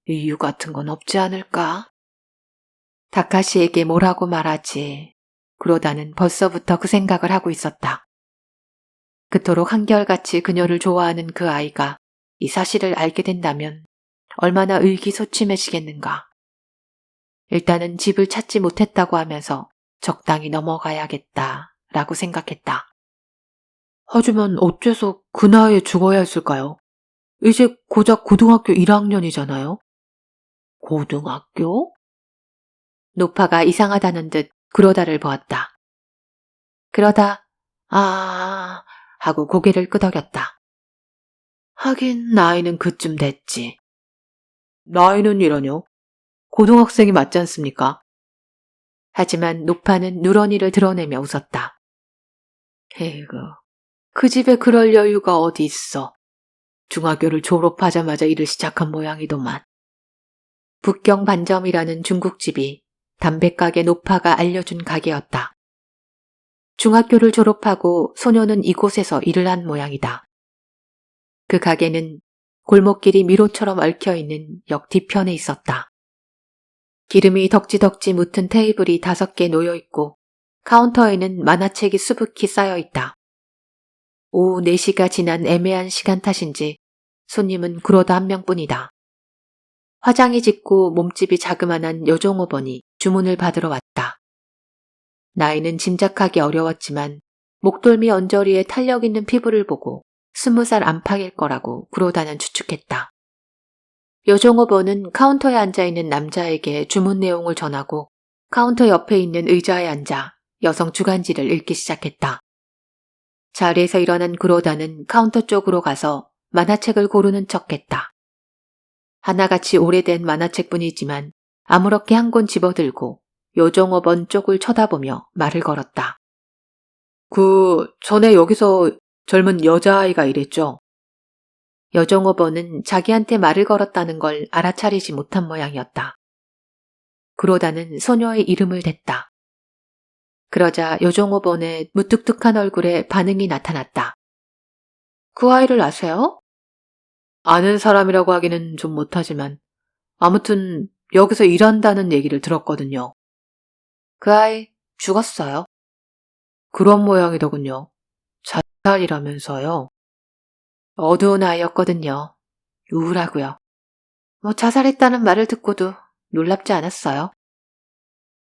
Speaker 1: 이유 같은 건 없지 않을까? 다카시에게 뭐라고 말하지. 그러다는 벌써부터 그 생각을 하고 있었다. 그토록 한결같이 그녀를 좋아하는 그 아이가 이 사실을 알게 된다면 얼마나 의기소침해지겠는가. 일단은 집을 찾지 못했다고 하면서 적당히 넘어가야겠다라고 생각했다. 하지만 어째서 그 나이에 죽어야 했을까요? 이제 고작 고등학교 1학년이잖아요. 고등학교? 노파가 이상하다는 듯 그러다를 보았다. 그러다 하고 고개를 끄덕였다. 하긴 나이는 그쯤 됐지. 나이는 이러뇨? 고등학생이 맞지 않습니까? 하지만 노파는 누런이를 드러내며 웃었다. 에이구, 그 집에 그럴 여유가 어디 있어. 중학교를 졸업하자마자 일을 시작한 모양이더만. 북경 반점이라는 중국집이 담배가게 노파가 알려준 가게였다. 중학교를 졸업하고 소녀는 이곳에서 일을 한 모양이다. 그 가게는 골목길이 미로처럼 얽혀있는 역 뒤편에 있었다. 기름이 덕지덕지 묻은 테이블이 5개 놓여있고 카운터에는 만화책이 수북히 쌓여있다. 오후 4시가 지난 애매한 시간 탓인지 손님은 그러다 한 명뿐이다. 화장이 짙고 몸집이 자그만한 여종업원이 주문을 받으러 왔다. 나이는 짐작하기 어려웠지만 목덜미 언저리에 탄력 있는 피부를 보고 20살 안팎일 거라고 그러다는 추측했다. 여종업원은 카운터에 앉아있는 남자에게 주문 내용을 전하고 카운터 옆에 있는 의자에 앉아 여성 주간지를 읽기 시작했다. 자리에서 일어난 그로다는 카운터 쪽으로 가서 만화책을 고르는 척했다. 하나같이 오래된 만화책뿐이지만 아무렇게 한 권 집어들고 여종업원 쪽을 쳐다보며 말을 걸었다. 전에 여기서 젊은 여자아이가 이랬죠? 여종업원은 자기한테 말을 걸었다는 걸 알아차리지 못한 모양이었다. 그러다는 소녀의 이름을 댔다. 그러자 여종업원의 무뚝뚝한 얼굴에 반응이 나타났다. 그 아이를 아세요? 아는 사람이라고 하기는 좀 못하지만 아무튼 여기서 일한다는 얘기를 들었거든요. 그 아이 죽었어요. 그런 모양이더군요. 자살이라면서요. 어두운 아이였거든요. 우울하고요. 자살했다는 말을 듣고도 놀랍지 않았어요.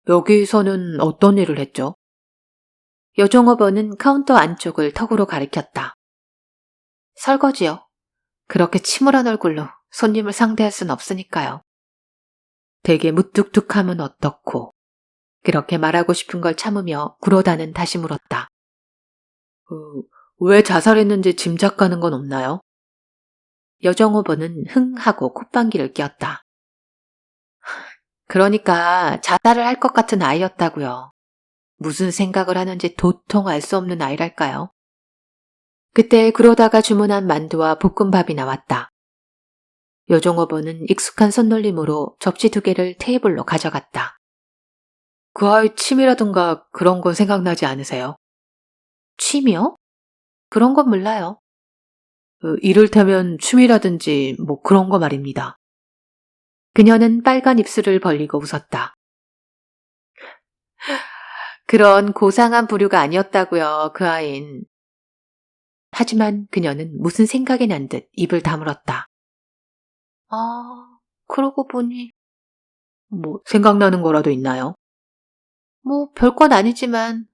Speaker 1: 여기서는 어떤 일을 했죠? 여종업원은 카운터 안쪽을 턱으로 가리켰다. 설거지요. 그렇게 침울한 얼굴로 손님을 상대할 순 없으니까요. 되게 무뚝뚝하면 어떻고. 그렇게 말하고 싶은 걸 참으며 구로다는 다시 물었다. 왜 자살했는지 짐작 가는 건 없나요? 여정호보는 흥 하고 콧방귀를 뀌었다. 그러니까 자살을 할 것 같은 아이였다고요. 무슨 생각을 하는지 도통 알 수 없는 아이랄까요. 그때 그러다가 주문한 만두와 볶음밥이 나왔다. 여종업원은 익숙한 손놀림으로 접시 2개를 테이블로 가져갔다. 그 아이 취미라든가 그런 건 생각나지 않으세요? 취미요? 그런 건 몰라요. 이를테면 취미라든지 뭐 그런 거 말입니다. 그녀는 빨간 입술을 벌리고 웃었다. 그런 고상한 부류가 아니었다고요, 그 아인. 하지만 그녀는 무슨 생각이 난 듯 입을 다물었다. 아, 그러고 보니 뭐 생각나는 거라도 있나요? 뭐 별건 아니지만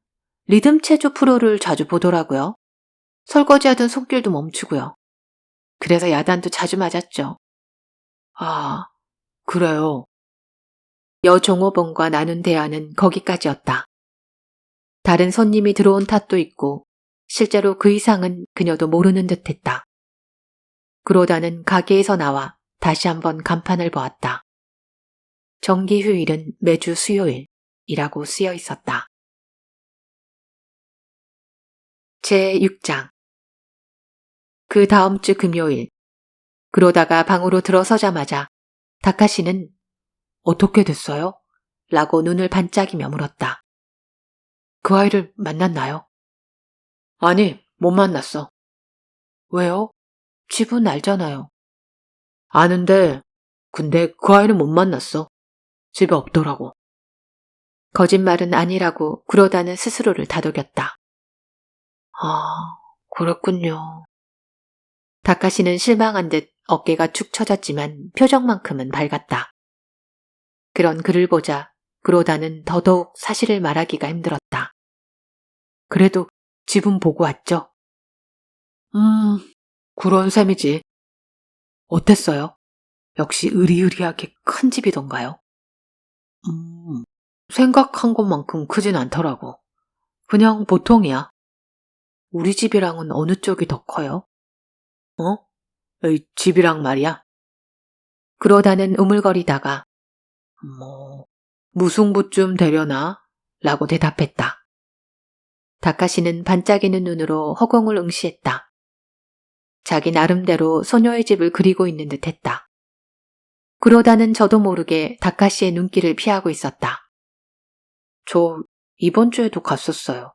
Speaker 1: 리듬 체조 프로를 자주 보더라고요. 설거지하던 손길도 멈추고요. 그래서 야단도 자주 맞았죠. 아, 그래요. 여종업원과 나눈 대화는 거기까지였다. 다른 손님이 들어온 탓도 있고 실제로 그 이상은 그녀도 모르는 듯했다. 그러다는 가게에서 나와 다시 한번 간판을 보았다. 정기 휴일은 매주 수요일이라고 쓰여 있었다. 제6장. 그 다음 주 금요일. 그러다가 방으로 들어서자마자 다카시는 어떻게 됐어요? 라고 눈을 반짝이며 물었다. 그 아이를 만났나요? 아니, 못 만났어. 왜요? 집은 알잖아요. 아는데, 근데 그 아이는 못 만났어. 집에 없더라고. 거짓말은 아니라고 그러다는 스스로를 다독였다. 아, 그렇군요. 다카시는 실망한 듯 어깨가 축 처졌지만 표정만큼은 밝았다. 그런 그를 보자 그러다는 더더욱 사실을 말하기가 힘들었다. 그래도 집은 보고 왔죠? 그런 셈이지. 어땠어요? 역시 으리으리하게 큰 집이던가요? 생각한 것만큼 크진 않더라고. 그냥 보통이야. 우리 집이랑은 어느 쪽이 더 커요? 어? 이 집이랑 말이야. 그러다는 우물거리다가 뭐 무승부쯤 되려나? 라고 대답했다. 다카시는 반짝이는 눈으로 허공을 응시했다. 자기 나름대로 소녀의 집을 그리고 있는 듯 했다. 그러다는 저도 모르게 다카시의 눈길을 피하고 있었다. 저 이번 주에도 갔었어요.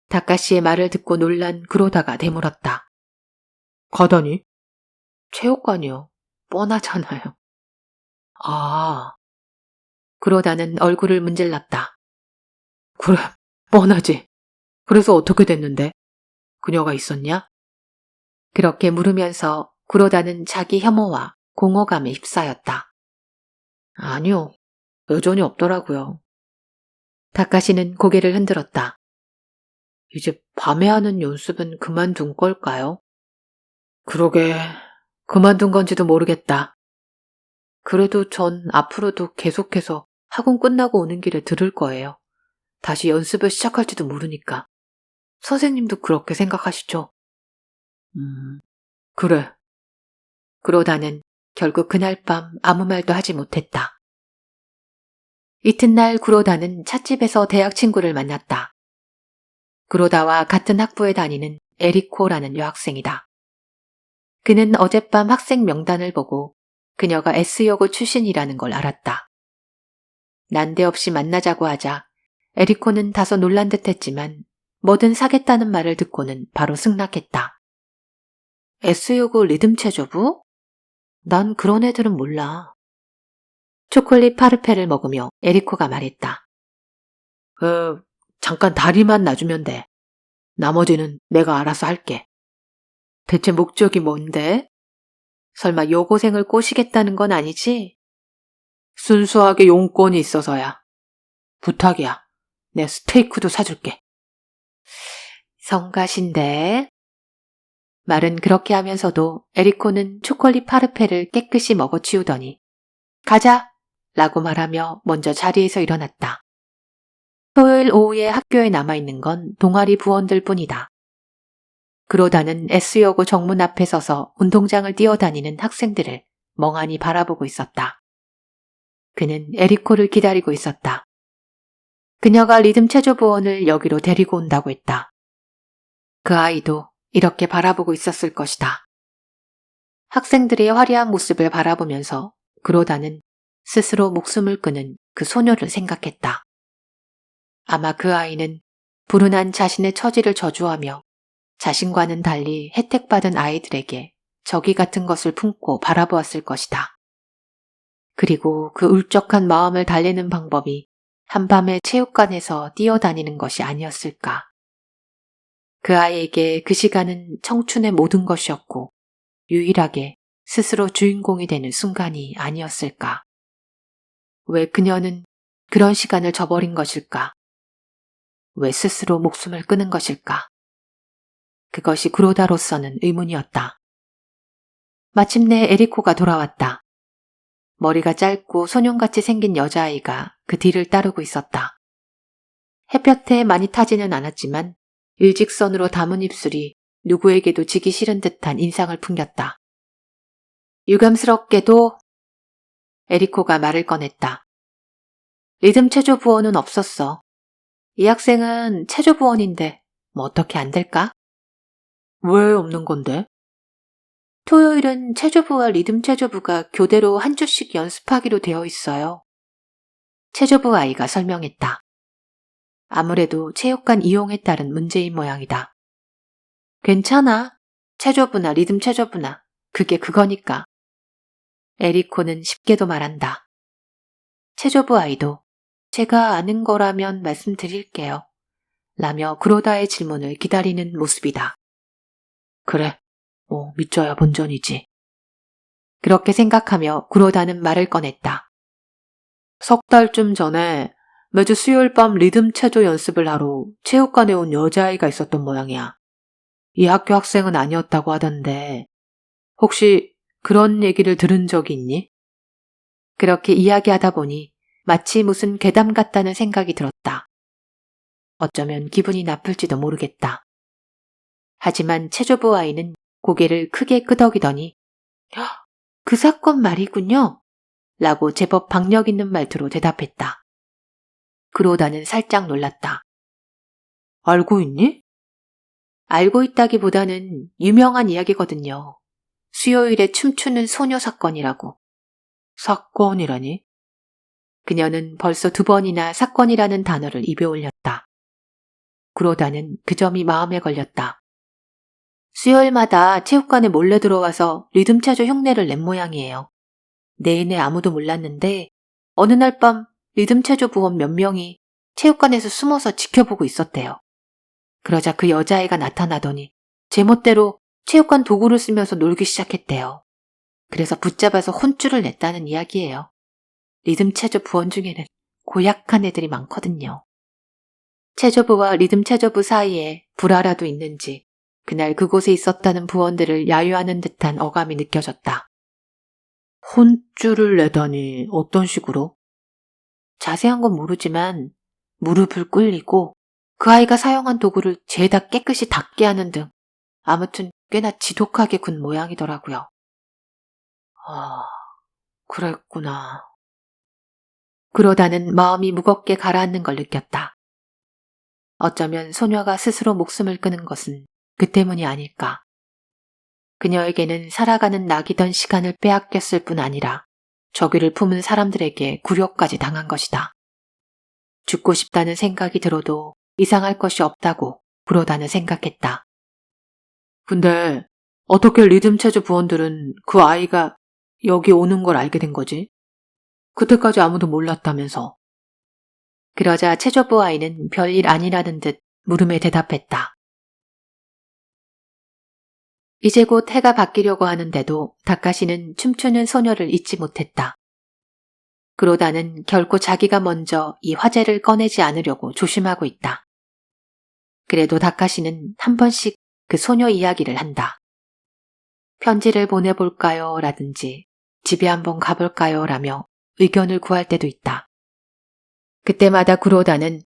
Speaker 1: 다카시의 말을 듣고 놀란 그러다가 되물었다. 가다니? 체육관이요. 뻔하잖아요. 아, 그러다는 얼굴을 문질렀다. 그래, 뻔하지. 그래서 어떻게 됐는데? 그녀가 있었냐? 그렇게 물으면서 그러다는 자기 혐오와 공허감에 휩싸였다. 아니요, 여전히 없더라고요. 다카시는 고개를 흔들었다. 이제 밤에 하는 연습은 그만둔 걸까요? 그러게, 그만둔 건지도 모르겠다. 그래도 전 앞으로도 계속해서 학원 끝나고 오는 길에 들을 거예요. 다시 연습을 시작할지도 모르니까. 선생님도 그렇게 생각하시죠? 그래. 그러다는 결국 그날 밤 아무 말도 하지 못했다. 이튿날 구로다는 찻집에서 대학 친구를 만났다. 구로다와 같은 학부에 다니는 에리코라는 여학생이다. 그는 어젯밤 학생 명단을 보고 그녀가 S여고 출신이라는 걸 알았다. 난데없이 만나자고 하자 에리코는 다소 놀란 듯했지만 뭐든 사겠다는 말을 듣고는 바로 승낙했다. S여고 리듬체조부? 난 그런 애들은 몰라. 초콜릿 파르페를 먹으며 에리코가 말했다. 잠깐 다리만 놔주면 돼. 나머지는 내가 알아서 할게. 대체 목적이 뭔데? 설마 여고생을 꼬시겠다는 건 아니지? 순수하게 용건이 있어서야. 부탁이야. 내 스테이크도 사줄게. 성가신데. 말은 그렇게 하면서도 에리코는 초콜릿 파르페를 깨끗이 먹어치우더니 가자! 라고 말하며 먼저 자리에서 일어났다. 토요일 오후에 학교에 남아있는 건 동아리 부원들 뿐이다. 그러다는 S여고 정문 앞에 서서 운동장을 뛰어다니는 학생들을 멍하니 바라보고 있었다. 그는 에리코를 기다리고 있었다. 그녀가 리듬 체조부원을 여기로 데리고 온다고 했다. 그 아이도 이렇게 바라보고 있었을 것이다. 학생들의 화려한 모습을 바라보면서 그로다는 스스로 목숨을 끊은 그 소녀를 생각했다. 아마 그 아이는 불운한 자신의 처지를 저주하며 자신과는 달리 혜택받은 아이들에게 적이 같은 것을 품고 바라보았을 것이다. 그리고 그 울적한 마음을 달래는 방법이 한밤에 체육관에서 뛰어다니는 것이 아니었을까. 그 아이에게 그 시간은 청춘의 모든 것이었고 유일하게 스스로 주인공이 되는 순간이 아니었을까. 왜 그녀는 그런 시간을 저버린 것일까? 왜 스스로 목숨을 끊은 것일까? 그것이 구로다로서는 의문이었다. 마침내 에리코가 돌아왔다. 머리가 짧고 소년같이 생긴 여자아이가 그 뒤를 따르고 있었다. 햇볕에 많이 타지는 않았지만 일직선으로 담은 입술이 누구에게도 지기 싫은 듯한 인상을 풍겼다. 유감스럽게도 에리코가 말을 꺼냈다. 리듬 체조부원은 없었어. 이 학생은 체조부원인데 뭐 어떻게 안 될까? 왜 없는 건데? 토요일은 체조부와 리듬 체조부가 교대로 한 주씩 연습하기로 되어 있어요. 체조부 아이가 설명했다. 아무래도 체육관 이용에 따른 문제인 모양이다. 괜찮아. 체조부나 리듬 체조부나 그게 그거니까. 에리코는 쉽게도 말한다. 체조부 아이도 제가 아는 거라면 말씀드릴게요. 라며 구로다의 질문을 기다리는 모습이다. 그래, 믿져야 본전이지. 그렇게 생각하며 구로다는 말을 꺼냈다. 석 달쯤 전에 매주 수요일 밤 리듬 체조 연습을 하러 체육관에 온 여자아이가 있었던 모양이야. 이 학교 학생은 아니었다고 하던데 혹시 그런 얘기를 들은 적이 있니? 그렇게 이야기하다 보니 마치 무슨 괴담 같다는 생각이 들었다. 어쩌면 기분이 나쁠지도 모르겠다. 하지만 체조부 아이는 고개를 크게 끄덕이더니 그 사건 말이군요. 라고 제법 박력 있는 말투로 대답했다. 그로다는 살짝 놀랐다. 알고 있니? 알고 있다기보다는 유명한 이야기거든요. 수요일에 춤추는 소녀 사건이라고. 사건이라니? 그녀는 벌써 2번이나 사건이라는 단어를 입에 올렸다. 그로다는 그 점이 마음에 걸렸다. 수요일마다 체육관에 몰래 들어와서 리듬 체조 흉내를 낸 모양이에요. 내내 아무도 몰랐는데 어느 날 밤 리듬 체조 부원 몇 명이 체육관에서 숨어서 지켜보고 있었대요. 그러자 그 여자아이가 나타나더니 제멋대로 체육관 도구를 쓰면서 놀기 시작했대요. 그래서 붙잡아서 혼쭐을 냈다는 이야기예요. 리듬 체조 부원 중에는 고약한 애들이 많거든요. 체조부와 리듬 체조부 사이에 불화라도 있는지 그날 그곳에 있었다는 부원들을 야유하는 듯한 어감이 느껴졌다. 혼쭐을 내다니 어떤 식으로? 자세한 건 모르지만 무릎을 꿇리고 그 아이가 사용한 도구를 죄다 깨끗이 닦게 하는 등 아무튼 꽤나 지독하게 군 모양이더라고요. 아, 그랬구나. 그러다는 마음이 무겁게 가라앉는 걸 느꼈다. 어쩌면 소녀가 스스로 목숨을 끊은 것은 그 때문이 아닐까. 그녀에게는 살아가는 낙이던 시간을 빼앗겼을 뿐 아니라 저귀를 품은 사람들에게 굴욕까지 당한 것이다. 죽고 싶다는 생각이 들어도 이상할 것이 없다고 그로다는 생각했다. 근데 어떻게 리듬 체조 부원들은 그 아이가 여기 오는 걸 알게 된 거지? 그때까지 아무도 몰랐다면서. 그러자 체조부 아이는 별일 아니라는 듯 물음에 대답했다. 이제 곧 해가 바뀌려고 하는데도 다카시는 춤추는 소녀를 잊지 못했다. 그로다는 결코 자기가 먼저 이 화제를 꺼내지 않으려고 조심하고 있다. 그래도 다카시는 한 번씩 그 소녀 이야기를 한다. 편지를 보내볼까요? 라든지 집에 한번 가볼까요? 라며 의견을 구할 때도 있다. 그때마다 구로다는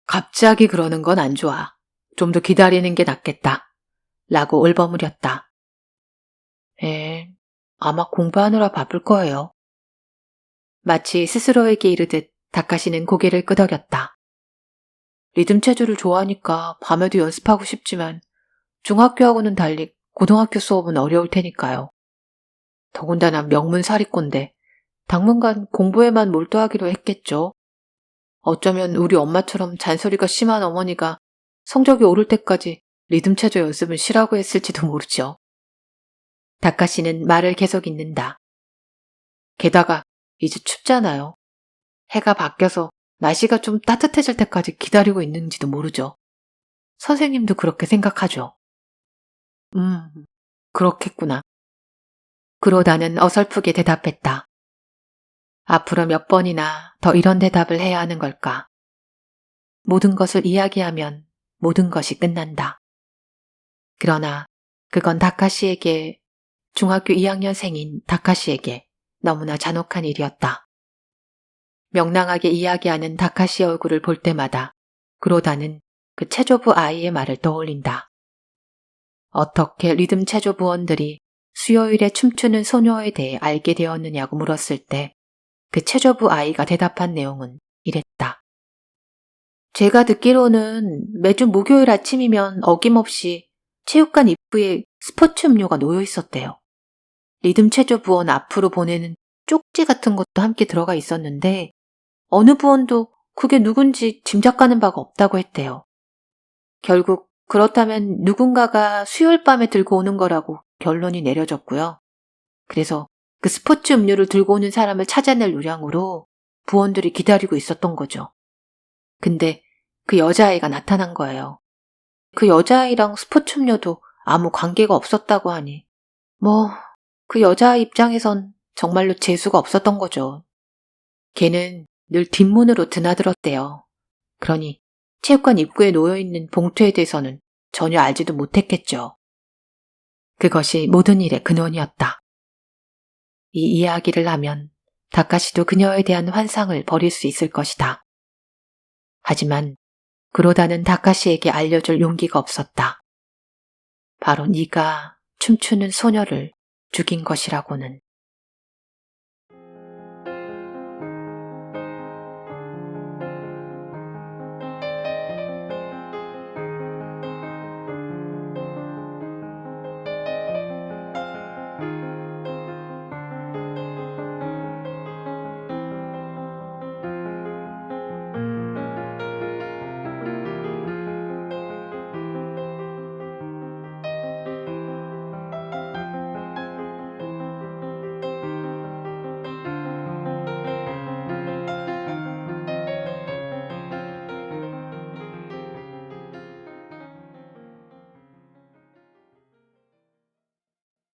Speaker 1: 갑자기 그러는 건 안 좋아. 좀 더 기다리는 게 낫겠다. 라고 올버무렸다. 아마 공부하느라 바쁠 거예요. 마치 스스로에게 이르듯 다카시는 고개를 끄덕였다. 리듬 체조를 좋아하니까 밤에도 연습하고 싶지만 중학교하고는 달리 고등학교 수업은 어려울 테니까요. 더군다나 명문사립고인데 당분간 공부에만 몰두하기로 했겠죠. 어쩌면 우리 엄마처럼 잔소리가 심한 어머니가 성적이 오를 때까지 리듬 체조 연습은 쉬라고 했을지도 모르죠. 다카시는 말을 계속 잇는다. 게다가 이제 춥잖아요. 해가 바뀌어서 날씨가 좀 따뜻해질 때까지 기다리고 있는지도 모르죠. 선생님도 그렇게 생각하죠. 그렇겠구나. 그로다는 어설프게 대답했다. 앞으로 몇 번이나 더 이런 대답을 해야 하는 걸까? 모든 것을 이야기하면 모든 것이 끝난다. 그러나 그건 다카시에게, 중학교 2학년생인 다카시에게 너무나 잔혹한 일이었다. 명랑하게 이야기하는 다카시의 얼굴을 볼 때마다 그로다는 그 체조부 아이의 말을 떠올린다. 어떻게 리듬 체조 부원들이 수요일에 춤추는 소녀에 대해 알게 되었느냐고 물었을 때 그 체조부 아이가 대답한 내용은 이랬다. 제가 듣기로는 매주 목요일 아침이면 어김없이 체육관 입구에 스포츠 음료가 놓여 있었대요. 리듬 체조 부원 앞으로 보내는 쪽지 같은 것도 함께 들어가 있었는데 어느 부원도 그게 누군지 짐작가는 바가 없다고 했대요. 결국 그렇다면 누군가가 수요일 밤에 들고 오는 거라고 결론이 내려졌고요. 그래서 그 스포츠 음료를 들고 오는 사람을 찾아낼 요량으로 부원들이 기다리고 있었던 거죠. 근데 그 여자아이가 나타난 거예요. 그 여자아이랑 스포츠 음료도 아무 관계가 없었다고 하니 그 여자아이 입장에선 정말로 재수가 없었던 거죠. 걔는 늘 뒷문으로 드나들었대요. 그러니 체육관 입구에 놓여있는 봉투에 대해서는 전혀 알지도 못했겠죠. 그것이 모든 일의 근원이었다. 이 이야기를 하면 다카시도 그녀에 대한 환상을 버릴 수 있을 것이다. 하지만 그로다는 다카시에게 알려줄 용기가 없었다. 바로 네가 춤추는 소녀를 죽인 것이라고는.